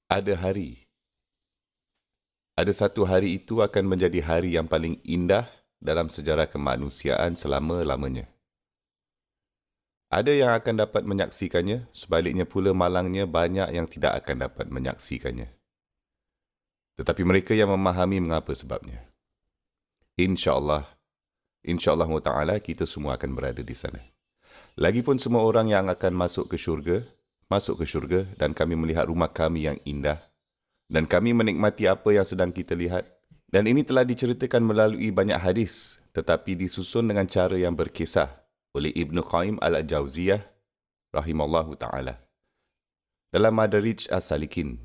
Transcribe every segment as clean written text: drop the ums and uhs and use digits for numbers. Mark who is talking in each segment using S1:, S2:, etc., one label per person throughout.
S1: Ada hari. Ada satu hari itu akan menjadi hari yang paling indah dalam sejarah kemanusiaan selama-lamanya. Ada yang akan dapat menyaksikannya, sebaliknya pula malangnya banyak yang tidak akan dapat menyaksikannya. Tetapi mereka yang memahami mengapa sebabnya. InsyaAllah ta'ala kita semua akan berada di sana. Lagipun semua orang yang akan masuk ke syurga dan kami melihat rumah kami yang indah dan kami menikmati apa yang sedang kita lihat. Dan ini telah diceritakan melalui banyak hadis, tetapi disusun dengan cara yang berkisah oleh Ibn Qayyim al-Jauziyah rahimallahu ta'ala. Dalam Madarij as-Salikin,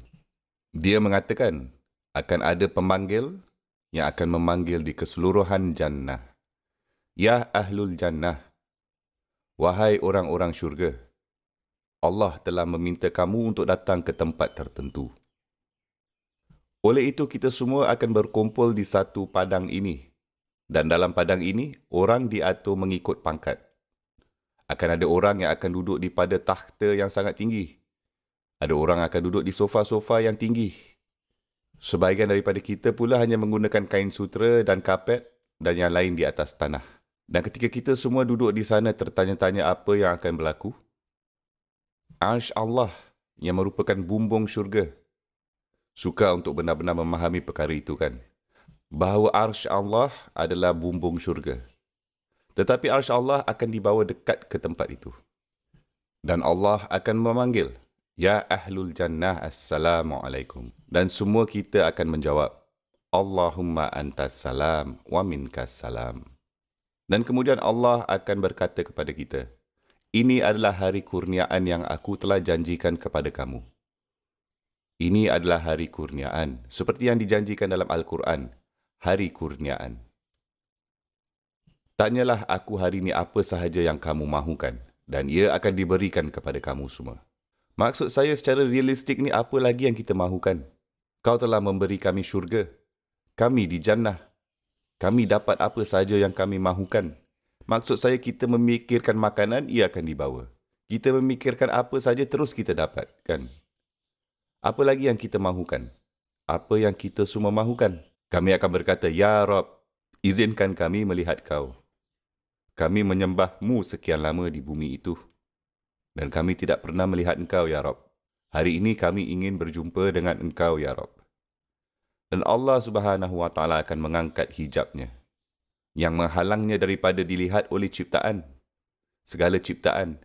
S1: dia mengatakan akan ada pemanggil yang akan memanggil di keseluruhan jannah. Ya ahlul jannah, wahai orang-orang syurga, Allah telah meminta kamu untuk datang ke tempat tertentu. Oleh itu kita semua akan berkumpul di satu padang ini. Dan dalam padang ini, orang diatur mengikut pangkat. Akan ada orang yang akan duduk di pada takhta yang sangat tinggi. Ada orang akan duduk di sofa-sofa yang tinggi. Sebahagian daripada kita pula hanya menggunakan kain sutera dan kapet dan yang lain di atas tanah. Dan ketika kita semua duduk di sana tertanya-tanya apa yang akan berlaku, Arsy Allah yang merupakan bumbung syurga suka untuk benar-benar memahami perkara itu kan. Bahawa arsy Allah adalah bumbung syurga. Tetapi arsy Allah akan dibawa dekat ke tempat itu. Dan Allah akan memanggil, Ya ahlul jannah assalamualaikum. Dan semua kita akan menjawab, Allahumma antas salam wa minkas salam. Dan kemudian Allah akan berkata kepada kita, ini adalah hari kurniaan yang aku telah janjikan kepada kamu. Ini adalah hari kurniaan, seperti yang dijanjikan dalam Al-Quran, hari kurniaan. Tanyalah aku hari ini apa sahaja yang kamu mahukan, dan ia akan diberikan kepada kamu semua. Maksud saya secara realistik ni apa lagi yang kita mahukan? Kau telah memberi kami syurga, kami di jannah, kami dapat apa sahaja yang kami mahukan. Maksud saya kita memikirkan makanan, ia akan dibawa. Kita memikirkan apa sahaja terus kita dapat, kan? Apa lagi yang kita mahukan? Apa yang kita semua mahukan? Kami akan berkata, Ya Rabb, izinkan kami melihat kau. Kami menyembahmu sekian lama di bumi itu. Dan kami tidak pernah melihat engkau, Ya Rabb. Hari ini kami ingin berjumpa dengan engkau, Ya Rabb. Dan Allah Subhanahu wa Ta'ala akan mengangkat hijabnya, yang menghalangnya daripada dilihat oleh ciptaan. Segala ciptaan.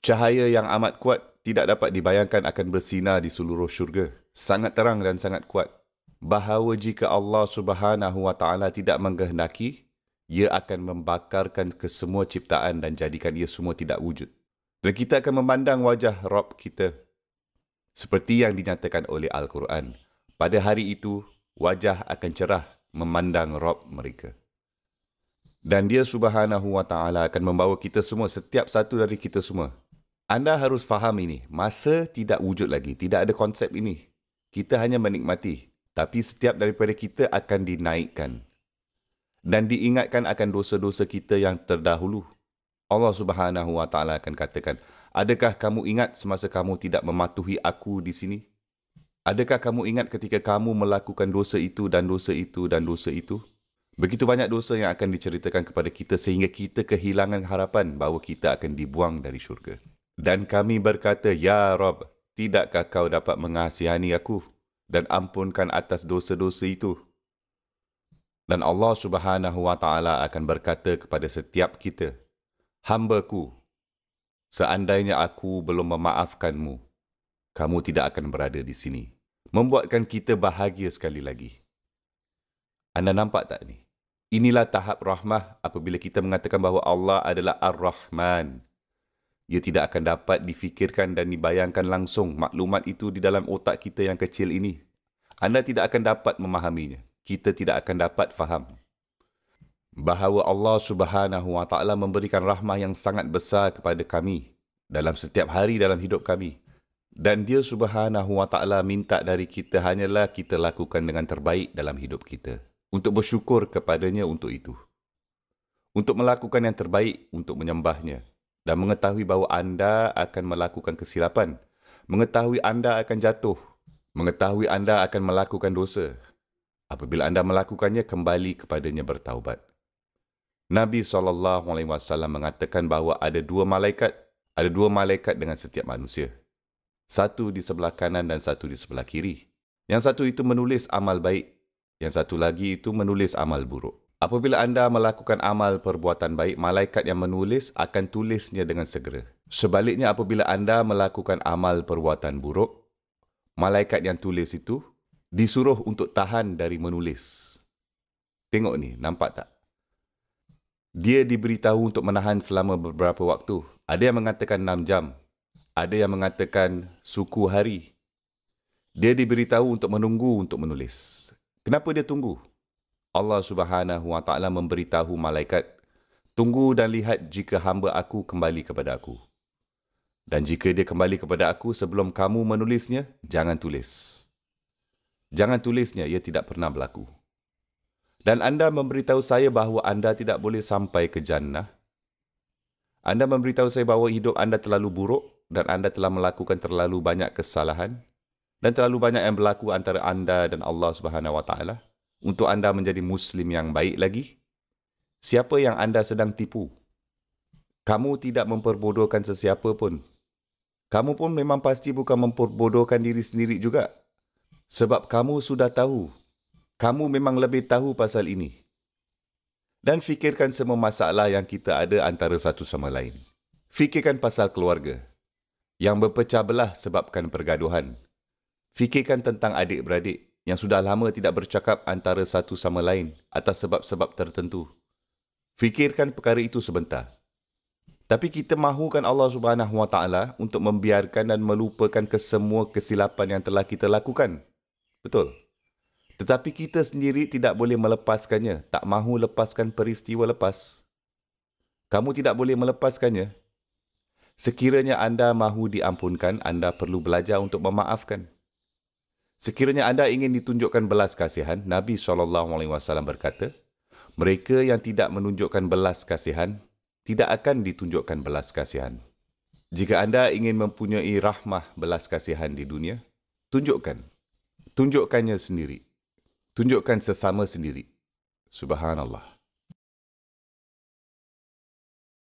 S1: Cahaya yang amat kuat tidak dapat dibayangkan akan bersinar di seluruh syurga. Sangat terang dan sangat kuat. Bahawa jika Allah Subhanahu wa Ta'ala tidak mengkehendaki, ia akan membakarkan ke semua ciptaan dan jadikan ia semua tidak wujud. Dan kita akan memandang wajah Rabb kita. Seperti yang dinyatakan oleh Al-Quran. Pada hari itu, wajah akan cerah memandang Rabb mereka. Dan dia Subhanahu wa Ta'ala akan membawa kita semua, setiap satu dari kita semua. Anda harus faham ini, masa tidak wujud lagi, tidak ada konsep ini. Kita hanya menikmati, tapi setiap daripada kita akan dinaikkan. Dan diingatkan akan dosa-dosa kita yang terdahulu. Allah Subhanahu wa Ta'ala akan katakan, adakah kamu ingat semasa kamu tidak mematuhi aku di sini? Adakah kamu ingat ketika kamu melakukan dosa itu dan dosa itu dan dosa itu? Begitu banyak dosa yang akan diceritakan kepada kita sehingga kita kehilangan harapan bahawa kita akan dibuang dari syurga. Dan kami berkata, Ya Rabb, tidakkah kau dapat mengasihani aku dan ampunkan atas dosa-dosa itu? Dan Allah Subhanahu wa Ta'ala akan berkata kepada setiap kita, Hamba-Ku, seandainya aku belum memaafkanmu, kamu tidak akan berada di sini. Membuatkan kita bahagia sekali lagi. Anda nampak tak ni? Inilah tahap rahmah apabila kita mengatakan bahawa Allah adalah Ar-Rahman. Ia tidak akan dapat difikirkan dan dibayangkan langsung maklumat itu di dalam otak kita yang kecil ini. Anda tidak akan dapat memahaminya. Kita tidak akan dapat faham. Bahawa Allah Subhanahu wa Ta'ala memberikan rahmah yang sangat besar kepada kami dalam setiap hari dalam hidup kami. Dan dia Subhanahu wa Ta'ala minta dari kita hanyalah kita lakukan dengan terbaik dalam hidup kita. Untuk bersyukur kepadanya untuk itu. Untuk melakukan yang terbaik untuk menyembahnya. Dan mengetahui bahawa anda akan melakukan kesilapan. Mengetahui anda akan jatuh. mengetahui anda akan melakukan dosa. Apabila anda melakukannya, kembali kepadanya bertaubat. Nabi SAW mengatakan bahawa ada dua malaikat dengan setiap manusia. Satu di sebelah kanan dan satu di sebelah kiri. Yang satu itu menulis amal baik, yang satu lagi itu menulis amal buruk. Apabila anda melakukan amal perbuatan baik, malaikat yang menulis akan tulisnya dengan segera. Sebaliknya, apabila anda melakukan amal perbuatan buruk, malaikat yang tulis itu disuruh untuk tahan dari menulis. Tengok ni, nampak tak? Dia diberitahu untuk menahan selama beberapa waktu. Ada yang mengatakan 6 jam. Ada yang mengatakan suku hari. Dia diberitahu untuk menunggu untuk menulis. Kenapa dia tunggu? Allah Subhanahu Wa Taala memberitahu malaikat, tunggu dan lihat jika hamba aku kembali kepada aku. Dan jika dia kembali kepada aku sebelum kamu menulisnya, jangan tulis. Jangan tulisnya, ia tidak pernah berlaku. Dan anda memberitahu saya bahawa anda tidak boleh sampai ke jannah. Anda memberitahu saya bahawa hidup anda terlalu buruk dan anda telah melakukan terlalu banyak kesalahan dan terlalu banyak yang berlaku antara anda dan Allah Subhanahu Wa Taala untuk anda menjadi Muslim yang baik lagi. Siapa yang anda sedang tipu? Kamu tidak memperbodohkan sesiapa pun. Kamu pun memang pasti bukan memperbodohkan diri sendiri juga. Sebab kamu sudah tahu. Kamu memang lebih tahu pasal ini. Dan fikirkan semua masalah yang kita ada antara satu sama lain. Fikirkan pasal keluarga yang berpecah belah sebabkan pergaduhan. Fikirkan tentang adik-beradik yang sudah lama tidak bercakap antara satu sama lain atas sebab-sebab tertentu. Fikirkan perkara itu sebentar. Tapi kita mahukan Allah Subhanahu Wa Taala untuk membiarkan dan melupakan kesemua kesilapan yang telah kita lakukan. Betul. Tetapi kita sendiri tidak boleh melepaskannya, tak mahu lepaskan peristiwa lepas. Kamu tidak boleh melepaskannya. Sekiranya anda mahu diampunkan, anda perlu belajar untuk memaafkan. Sekiranya anda ingin ditunjukkan belas kasihan, Nabi SAW berkata, mereka yang tidak menunjukkan belas kasihan, tidak akan ditunjukkan belas kasihan. Jika anda ingin mempunyai rahmah belas kasihan di dunia, tunjukkannya sendiri. Tunjukkan sesama sendiri. Subhanallah.